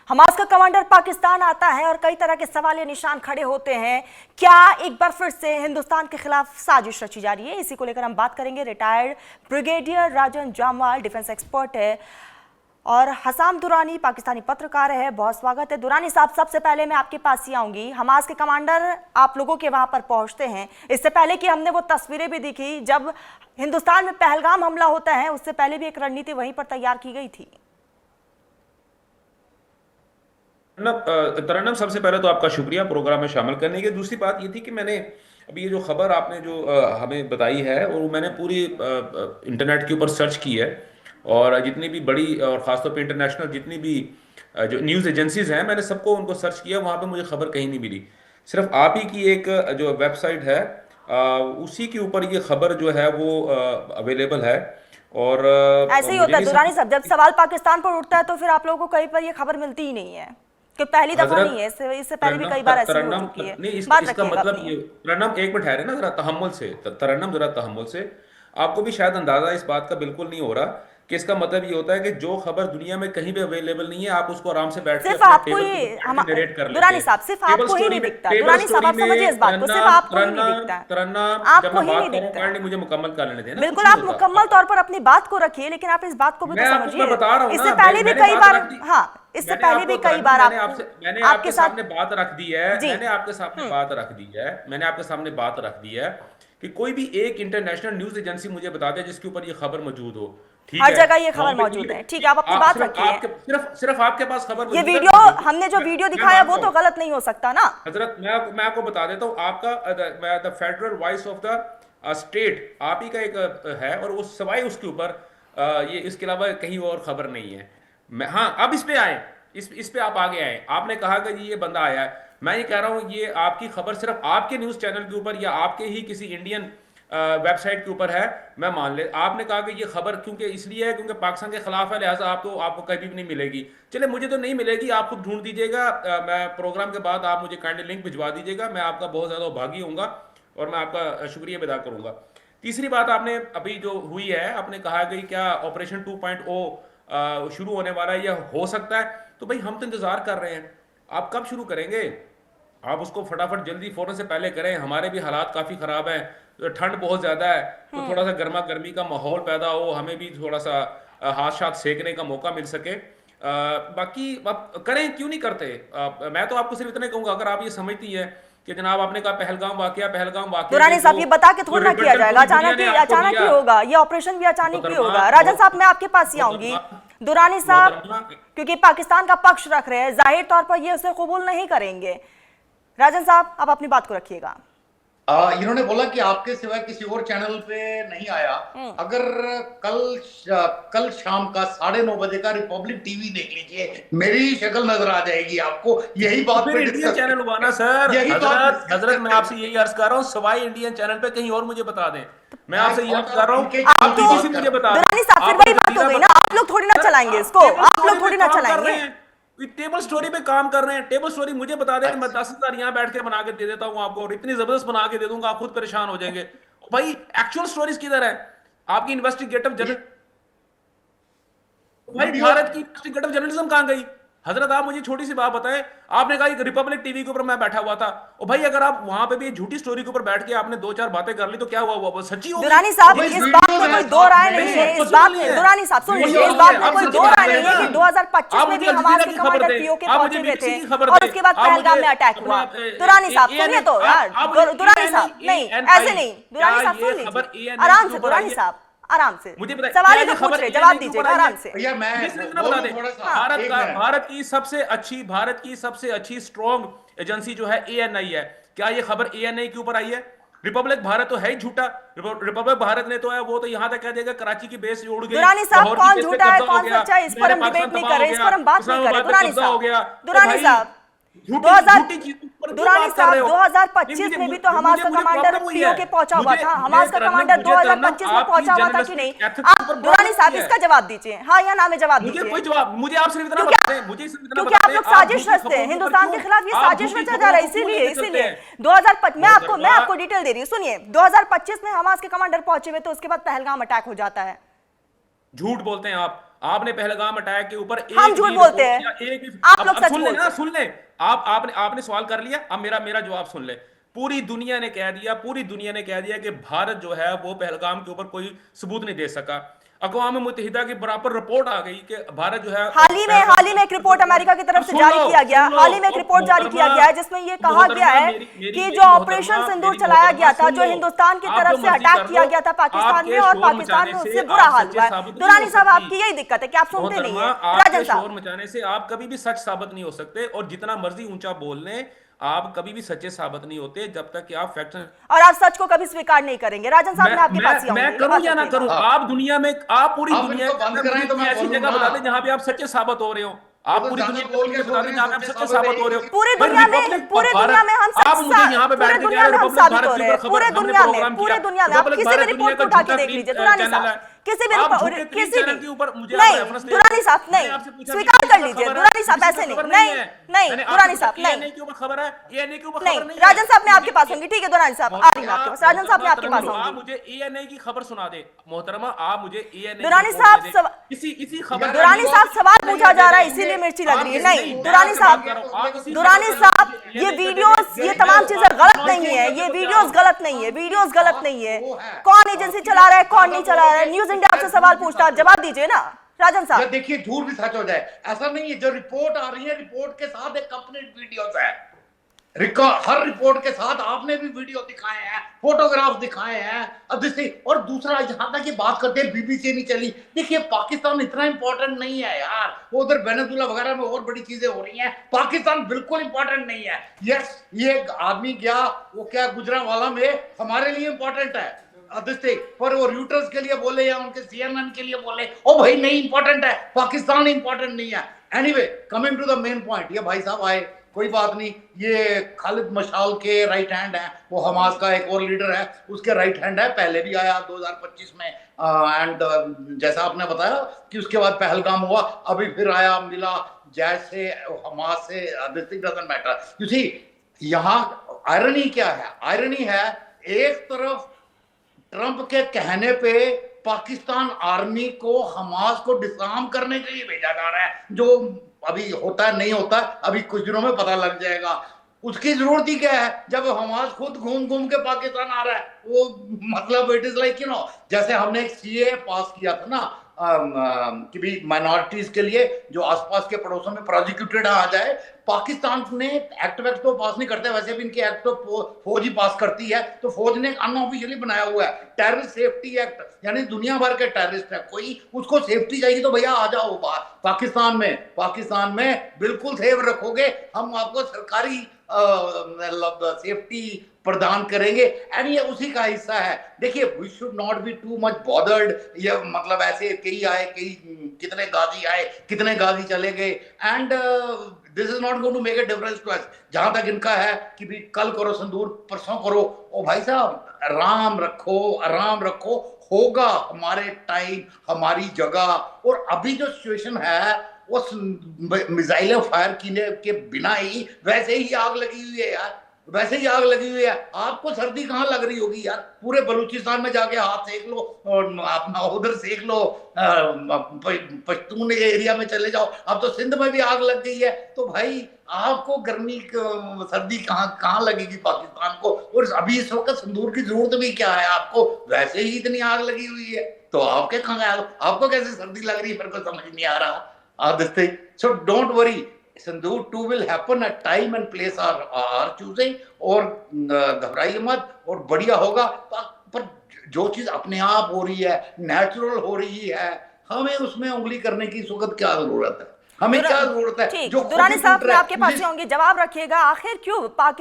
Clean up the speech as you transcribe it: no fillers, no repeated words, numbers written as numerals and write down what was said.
Hamas का commander Pakistan आता है और कई तरह के सवाल निशान खड़े होते हैं। क्या एक बार फिर से हिंदुस्तान के खिलाफ साजिश रची जा रही है? इसी को लेकर हम बात करेंगे। रिटायर्ड ब्रिगेडियर राजन जामवाल डिफेंस एक्सपर्ट है और हसाम दुरानी पाकिस्तानी पत्रकार है। बहुत स्वागत है दुरानी साहब। सबसे पहले मैं आपके पास ही आऊंगी। हमास के कमांडर आप लोगों के वहां पर पहुंचते हैं, इससे पहले कि हमने वो तस्वीरें भी दिखी जब हिंदुस्तान में पहलगाम हमला होता है, उससे पहले भी एक रणनीति वहीं पर तैयार की गई थी। तरन्नुम, सबसे पहले तो आपका शुक्रिया प्रोग्राम में शामिल करने की। दूसरी बात ये थी कि मैंने अभी ये जो खबर आपने जो हमें बताई है और मैंने पूरी इंटरनेट के ऊपर सर्च की है और जितनी भी बड़ी और ख़ासतौर पे इंटरनेशनल जितनी भी जो न्यूज़ एजेंसीज हैं मैंने सबको उनको सर्च किया, वहाँ पे मुझे खबर कहीं नहीं मिली। सिर्फ आप ही की एक जो वेबसाइट है उसी के ऊपर ये खबर जो है वो अवेलेबल है। और ऐसे ही होता है दुरानी साहब, जब सवाल पाकिस्तान पर उठता है तो फिर आप लोगों को कहीं पर ये खबर मिलती ही नहीं है कि पहली दफा नहीं है, इससे पहले भी कई बार ऐसी हो चुकी है। नहीं, बात इसका रखिएगा मतलब अपनी। ये तरन्नुम एक मिनट ठहरे ना जरा, तहम्मुल से तरन्नुम, जरा तहम्मुल से। आपको भी शायद अंदाजा इस बात का बिल्कुल नहीं हो रहा कि इसका मतलब ये होता है कि जो खबर दुनिया में कहीं भी अवेलेबल नहीं है आप उसको आराम से बैठ के सिर्फ अपने आपको टेबल ही पे बैठ के नरेट कर लेते दुरानी हैं। साहब, सिर्फ टेबल आपको ही स्टोरी नहीं में दिखता। टेबल दुरानी साहब स्टोरी आप समझिए इस में बात को, सिर्फ आपको ही नहीं दिखता है। तरन्नुम, जब आपको मैं ही बात नहीं कर रहा हूँ दिखता काइंडली मुझे मुकम्मल कर लेने दें ना, बिल्कुल कुछ नहीं आप होता। मुकम्मल तौर पर अपनी बात को रखिए, लेकिन आप इस बात को भी तो मैं समझिए। बता रहा हूँ इससे ना, पहले भी मैंने कई बात बार, रख दी। हाँ, इससे मैंने पहले आपको भी कई बार मैंने आपके आपके साथ सामने बात रख दी है। जी। मैंने आपके सामने बात रख दी है। मैंने आपके सामने बात रख दी है कि कोई भी एक इंटरनेशनल न्यूज एजेंसी मुझे बता दे जिसके ऊपर ये खबर मौजूद हो। ठीक हर है, जगह ये वहां खबर पे मौजूद है। ठीक है, आप अपनी बात सिर्फ रखिए। आपके सिर्फ आपके पास खबर ये मौजूद है। वीडियो, बिल्कुल, हमने जो वीडियो मैं दिखाया वो मानता तो हूँ गलत नहीं हो सकता ना। हजरत। मैं आपको बता देता हूँ, आपका the federal voice of the state आप ही का एक है और वो सवाई उसके ऊपर ये इसके अलावा कहीं और खबर नहीं है। हाँ, अब इस पे आए, इस पे आप आगे आए। आपने कहा कि ये बंदा आया है। मैं ये कह रहा हूँ ये आपकी खबर सिर्फ आपके न्यूज चैनल के ऊपर या आपके ही किसी इंडियन वेबसाइट के ऊपर है, मैं मान ले। आपने कहा कि ये खबर क्योंकि इसलिए है क्योंकि पाकिस्तान के खिलाफ है, लिहाजा आपको कभी भी नहीं मिलेगी। चले, मुझे तो नहीं मिलेगी, आप खुद ढूंढ दीजिएगा। मैं प्रोग्राम के बाद आप मुझे काइंडली लिंक भिजवा दीजिएगा, मैं आपका बहुत ज़्यादा भागी होऊंगा और मैं आपका शुक्रिया अदा करूंगा। तीसरी बात आपने अभी जो हुई है, आपने कहा कि क्या ऑपरेशन 2.0 शुरू होने वाला है या हो सकता है। तो भाई हम तो इंतजार कर रहे हैं, आप कब शुरू करेंगे? आप उसको फटाफट जल्दी फौरन से पहले करें। हमारे भी हालात काफ़ी ख़राब हैं, तो ठंड बहुत ज़्यादा है, तो थोड़ा सा गर्मा गर्मी का माहौल पैदा हो, हमें भी थोड़ा सा हाथ शाथ सेकने का मौका मिल सके। बाकी आप करें, क्यों नहीं करते? मैं तो आपको सिर्फ इतना ही कहूँगा, अगर आप ये समझती हैं कि जनाब आपने कहा पहलगाम वाकया दुरानी में साहब, ये बता के थोड़ा ना किया जाएगा, दुनिया ने आपको अचानक ही दिया। होगा ये ऑपरेशन, भी अचानक ही होगा। राजन साहब, मैं आपके पास ही आऊंगी। दुरानी साहब, क्योंकि पाकिस्तान का पक्ष रख रहे हैं, जाहिर तौर पर ये उसे कबूल नहीं करेंगे। राजन साहब, आप अपनी बात को रखिएगा। इन्होंने बोला कि आपके सिवाय किसी और चैनल पे नहीं आया। अगर कल शाम का 9:30 बजे का रिपब्लिक टीवी देख लीजिए, मेरी शक्ल नजर आ जाएगी आपको। यही बात फिर इंडियन चैनल हुआ ना सर। हजरत मैं आपसे यही अर्ज कर रहा हूँ, सवाई इंडियन चैनल पे कहीं और मुझे बता दें। मैं आपसे ये अर्ज कर रहा हूँ, आप BBC मुझे बता दें। दुरानी साहब, फिर वही बात हो गई ना, आप लोग थोड़ी ना चलाएंगे इसको, आप लोग थोड़ी ना चलाएंगे। टेबल स्टोरी पे काम कर रहे हैं। टेबल स्टोरी मुझे बता दें कि मैं 10,000 यहाँ बैठ के बना के दे देता हूँ आपको, और इतनी जबरदस्त बना के दे दूंगा आप खुद परेशान हो जाएंगे। भाई एक्चुअल स्टोरीज किधर है? आपकी इन्वेस्टिगेटिव जर्नल, भाई भारत की इन्वेस्टिगेटिव जर्नलिज्म कहां गई? हजरत आप मुझे छोटी सी बात बताएं, आपने कहा कि रिपब्लिक टीवी के ऊपर मैं बैठा हुआ था, और भाई अगर आप वहां पे भी झूठी स्टोरी के ऊपर बैठ के आपने दो चार बातें कर ली तो क्या हुआ? वो सच्ची होगी? दुरानी साहब, इस बात में कोई दो राय नहीं है। इस बात में दुरानी साहब सुनिए, इस बात में कोई दो राय नहीं है कि 2025 में भी हमास के कमांडर पीओके पहुंचे हुए थे और उसके बाद पहलगाम में अटैक हुआ। दुरानी साहब सुनिए तो यार, दुरानी साहब नहीं, ऐसे नहीं। दुरानी साहब सुन लीजिए आराम से, दुरानी साहब आराम से, सवाल ही तो पूछ रहे, जवाब दीजिएगा आराम से। भैया मैं बता दें, भारत की सबसे अच्छी स्ट्रॉन्ग एजेंसी जो है ANI है। क्या ये खबर ANI के ऊपर आई है? रिपब्लिक भारत तो है ही झूठा। रिपब्लिक भारत ने तो है, वो तो यहाँ तक कह देगा कराची की बेस उड़ गई। दुरानी साहब, कौन झूठा है कौन सच्चा है, इस पर हम डिबेट नहीं कर रहे, इस पर हम बात नहीं कर रहे। दुरानी साहब 2025 में भी तो हमास का कमांडर पीओके पहुंचा हुआ था। हमास का कमांडर 2025 में पहुंचा हुआ था कि नहीं? आप दुरानी साहब इसका जवाब दीजिए, हाँ या ना में जवाब दीजिए। कोई जवाब मुझे आप सिर्फ इतना बता दें, क्योंकि आप लोग साजिश रचते हैं हिंदुस्तान के खिलाफ, ये साजिश रचा जा रहा है। इसीलिए 2025 मैं आपको डिटेल दे रही हूँ, सुनिए। 2025 में हमास के कमांडर पहुंचे हुए तो उसके बाद पहलगाम अटैक हो जाता है। झूठ बोलते हैं आप। आपने पहलगाम अटैक के ऊपर हम झूठ बोलते हैं, आप लोग सच सुन ले बोलते ना, हैं। सुन ले। आपने सवाल कर लिया, अब मेरा जवाब सुन ले। पूरी दुनिया ने कह दिया, पूरी दुनिया ने कह दिया कि भारत जो है वो पहलगाम के ऊपर कोई सबूत नहीं दे सका। अक़वाम मुत्तहिदा की बराबर रिपोर्ट आ गई कि भारत जो है हाल ही में एक रिपोर्ट अमेरिका की तरफ से जारी किया गया, हाल ही में एक रिपोर्ट जारी किया गया है जिसमें ये कहा गया है कि जो ऑपरेशन सिंदूर चलाया गया था, जो हिंदुस्तान की तरफ से अटैक किया गया था पाकिस्तान में, और पाकिस्तान में उससे बुरा हाल हुआ है। दुरानी साहब, आपकी यही दिक्कत है कि आप सुनते नहीं है। राजन साहब, शोर मचाने से आप कभी भी सच साबित नहीं हो सकते, और जितना मर्जी ऊंचा बोल लें, आप कभी भी सच्चे साबित नहीं होते जब तक कि आप फैक्ट, और आप सच को कभी स्वीकार नहीं करेंगे। राजन साहब, मैं आपके पास ही आऊंगी। मैं करूं या ना करूं, आप दुनिया में, आप पूरी दुनिया बंद कराएं तो मैं ऐसी जगह बता दें जहां पे आप सच्चे साबित हो रहे हो। आप पूरी दुनिया में बता दें जहां पे आप सच्चे साबित हो रहे हो। पूरी दुनिया में हम सच, आप मुझे यहां पे बैठ के पूरे दुनिया में हम साबित हो रहे हैं, पूरे दुनिया में आप किसी भी रिपोर्ट को उठा के देख लीजिए। दुरानी साहब, किसी भी चैनल के ऊपर मुझे नहीं, दुरानी साहब नहीं, स्वीकार कर लीजिए। दुरानी साहब ऐसे नहीं, दुरानी साहब नहीं, के ऊपर खबर है, एएनए के ऊपर नहीं। खबर नहीं। राजन साहब, मैं आपके पास होंगी, ठीक है दुरानी साहब, आ रही हूं आपके पास। राजन साहब, मैं आपके पास आप आऊंगी। मुझे एएनए की खबर सुना दे मोहतरमा, आप मुझे एएनए दुरानी साहब, इसी खबर, दुरानी साहब, सवाल पूछा जा रहा है इसीलिए मिर्ची लग रही है। नहीं दुरानी साहब, ये वीडियोस, ये तमाम चीजें गलत नहीं है, ये वीडियोस गलत नहीं है, वीडियोस गलत नहीं है। कौन एजेंसी चला रहा है, कौन नहीं चला रहा है, न्यूज इंडिया आपसे सवाल पूछता है, जवाब दीजिए ना राजन साहब। देखिए, झूठ भी सच हो जाए ऐसा नहीं है। जो रिपोर्ट आ रही है, रिपोर्ट के साथ एक कंप्लीट वीडियोस है, हर रिपोर्ट के साथ आपने भी वीडियो दिखाए हैं, फोटोग्राफ दिखाए हैं। अब और दूसरा, जहां तक ये बात करते हैं बीबीसी नहीं चली, देखिए पाकिस्तान इतना इंपॉर्टेंट नहीं है यार। वो उधर वेनेजुला वगैरह में और बड़ी चीजें हो रही हैं, पाकिस्तान बिल्कुल इंपॉर्टेंट नहीं है। यस, ये आदमी गया, वो क्या गुजरांवाला में, हमारे लिए इंपॉर्टेंट है पर वो रूटर्स के लिए बोले या उनके CNN के लिए बोले, ओ भाई नहीं इंपॉर्टेंट है, पाकिस्तान इंपॉर्टेंट नहीं है। Anyway, coming to the main point, ये भाई साहब आए, कोई बात नहीं, ये खालिद मशाल के राइट हैंड है, वो हमास का एक और लीडर है, उसके राइट हैंड है, पहले भी आया 2025 में। एंड जैसा आपने बताया कि उसके बाद पहलगाम हुआ, अभी फिर आया, मिला जैसे हमास से, डजंट मैटर। यू सी, यहाँ आयरनी क्या है? आयरनी है, एक तरफ ट्रंप के कहने पे पाकिस्तान आर्मी को हमास को डिसआर्म करने के लिए भेजा जा रहा है, जो अभी होता है नहीं होता, अभी कुछ दिनों में पता लग जाएगा। उसकी जरूरत ही क्या है जब हमास खुद घूम घूम के पाकिस्तान आ रहा है? वो मतलब इट इज लाइक जैसे हमने एक CAA पास किया था ना, कि भी माइनॉरिटीज के लिए जो आसपास के पड़ोसों में प्रोसिक्यूटेड आ जाए। पाकिस्तान ने एक्ट वैक्ट तो पास नहीं करते, वैसे भी इनके एक्ट तो फौज ही पास करती है, तो फौज ने एक अनऑफिशियली बनाया हुआ है टेररिस्ट सेफ्टी एक्ट, यानी दुनिया भर के टेररिस्ट है कोई, उसको सेफ्टी चाहिए तो भैया आ जाओ पाकिस्तान में बिल्कुल सेफ रखोगे, हम आपको सरकारी सेफ्टी प्रदान करेंगे। एंड ये उसी का हिस्सा है। देखिए, we should not be too much bothered, ये मतलब ऐसे कई आए, कितने गाजी चले गए, and this is not going to make a difference to us. जहां तक इनका है कि भी कल करो संदूर, परसों करो, ओ भाई साहब आराम रखो, होगा हमारे टाइम, हमारी जगह। और अभी जो सिचुएशन है, उस मिसाइल फायर के बिना ही वैसे ही आग लगी हुई है यार, वैसे ही आग लगी हुई है। आपको सर्दी कहाँ लग रही होगी यार? पूरे बलूचिस्तान में जाके हाथ सेक लो, अपना उधर सेक लो, पश्तून एरिया में चले जाओ, अब तो सिंध में भी आग लग गई है। तो भाई आपको गर्मी सर्दी कहाँ लगेगी पाकिस्तान को? और अभी इस वक्त संदूर की जरूरत भी क्या है आपको? वैसे ही इतनी आग लगी हुई है, तो आपको कैसे सर्दी लग रही है? मेरे को समझ नहीं आ रहा। So don't worry, Sindoor 2 will happen at time and place are choosing, और घबराइए मत, और बढ़िया होगा। पर जो चीज अपने आप हो रही है, नेचुरल हो रही है, हमें उसमें उंगली करने की इस वक्त क्या जरूरत है? हमें क्या जरूरत है? ठीक, दुरानी साहब, मैं आपके पास ही होंगी, जवाब रखिएगा। आखिर क्यों पाकिस्तान